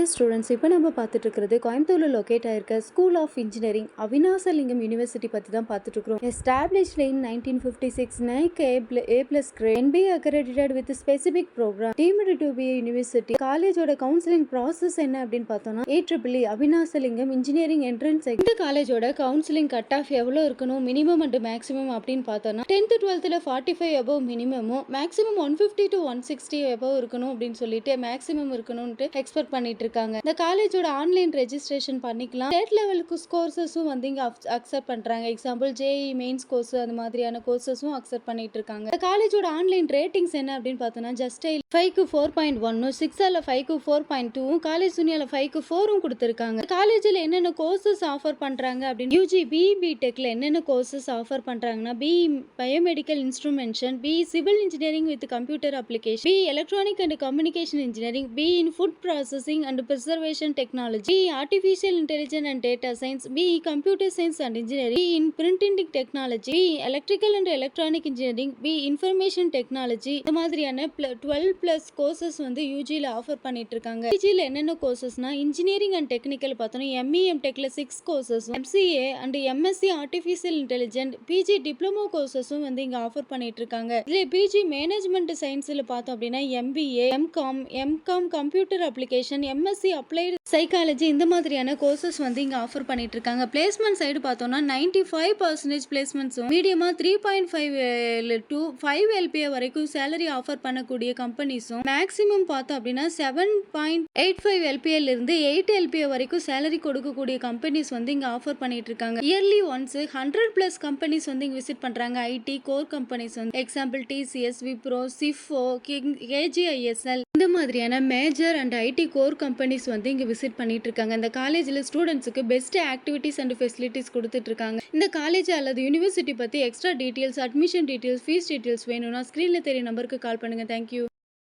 Dear students, இப்போ நம்ம பார்த்துட்டு இருக்கிறது கோயம்புத்தூர்ல லொக்கேட் ஆயிருக்க school of engineering Avinashilingam university பற்றி தான் பார்த்துட்டு இருக்கிறோம். Established in 1956, NIC A+ grade, NBA accredited with specific program, deemed to be a university. காலேஜோட கவுன்சிலிங் ப்ராசஸ் என்ன அப்படின்னு பார்த்தோம்னா AEEE அவினாசலிங்கம் இன்ஜினியரிங் என்ட்ரன்ஸ். இந்த காலேஜோட கவுன்சிலிங் கட் ஆஃப் எவ்வளோ இருக்கணும், மினிமம் அண்ட் மேக்ஸிமம் அப்படின்னு பார்த்தோம்னா 10th 12th 45 above மினிமமும், மேக்ஸிமம் 150 to 160 above இருக்கணும் அப்படின்னு சொல்லிட்டு மேக்ஸிமம் இருக்கணும்னு எக்ஸ்பெக்ட் பண்ணிட்டு இருக்காங்க. இந்த காலேஜோட ஆன்லைன் ரெஜிஸ்ட்ரேஷன் பண்ணிக்கலாம். ஸ்டேட் லெவலுக்கு கோர்சஸும் வந்து இங்க அக்செப்ட் பண்றாங்க. எக்ஸாம்பிள் JEE மெயின்ஸ் கோர்ஸ் அந்த மாதிரியான கோர்சஸும் அக்செப்ட் பண்ணிட்டு இருக்காங்க. இந்த காலேஜோட ஆன்லைன் ரேட்டிங்ஸ் என்ன அப்படின்னு பார்த்தோம்னா ஜஸ்ட் 5க்கு 4.1, 6 5க்கு 4.2, காலேஜ் ஜூனியர்ல 5க்கு 4 கொடுத்திருக்காங்க. காலேஜில் என்னென்ன கோர்சஸ் ஆஃபர் பண்றாங்க அப்படின்னு UG BE டெக்ல என்னென்ன கோர்சஸ் ஆஃபர் பண்றாங்கன்னா BE biomedical instrumentation, BE civil engineering with computer application, BE electronic and communication engineering, BE in food processing and preservation technology, BE artificial intelligence and data science, BE computer science and engineering, BE in printing technology, BE electrical and electronic engineering, BE information technology. இந்த மாதிரியான 12+ courses வந்து யூஜியில் offer பண்ணிட்டு இருக்காங்க. யூஜியில் என்னென்ன கோர்சஸ்னா engineering and technical பார்த்தோம்னா ME MTechல 6 கோர்சஸும், MCA and MSc artificial intelligent PG diploma கோர்சஸும் வந்து இங்க ஆஃபர் பண்ணிட்டு இருக்காங்க. இதுல PG மேனேஜ்மெண்ட் சயின்ஸ்ல பார்த்தோம் அப்படின்னா MBA, MCom computer application, MSc applied psychology இந்த மாதிரியான கோர்சஸ் வந்து இங்க ஆஃபர் பண்ணிட்டு இருக்காங்க. பிளேஸ்மெண்ட் சைடு பார்த்தோம்னா 95% பிளேஸ்மெண்ட்ஸும், மீடியமா 3.5 to 5 LPA வரைக்கும் சேலரி ஆஃபர் பண்ணக்கூடிய கம்பெனிஸும், மேக்ஸிமம் பார்த்தோம் அப்படின்னா 7.85 LPA இருந்து 8 LPA வரைக்கும் சேலரி கொடுக்கக்கூடிய கம்பெனிஸ் வந்து இங்க ஆஃபர் பண்ணிட்டு இருக்காங்க. இயர்லி ஒன்ஸ் 100+ கம்பெனிஸ் வந்து இங்க விசிட் பண்றாங்க. IT கோர் கம்பெனிஸ் வந்து எக்ஸாம்பிள் TCS, விப்ரோ, சிஃபோ, KGISL இந்த மாதிரியான major and IT core companies வந்து இங்க விசிட் பண்ணிட்டு இருக்காங்க. இந்த காலேஜ்ல ஸ்டூடெண்ட்ஸுக்கு பெஸ்ட் ஆக்டிவிட்டிஸ் அண்ட் ஃபெசிலிட்டிஸ் கொடுத்துட்டு இருக்காங்க. இந்த காலேஜ் அல்லது யூனிவர்சிட்டி பத்தி extra details, admission details, fees details வேணும்னா ஸ்கிரீன்ல தெரிய நம்பருக்கு கால் பண்ணுங்க. தேங்க்யூ.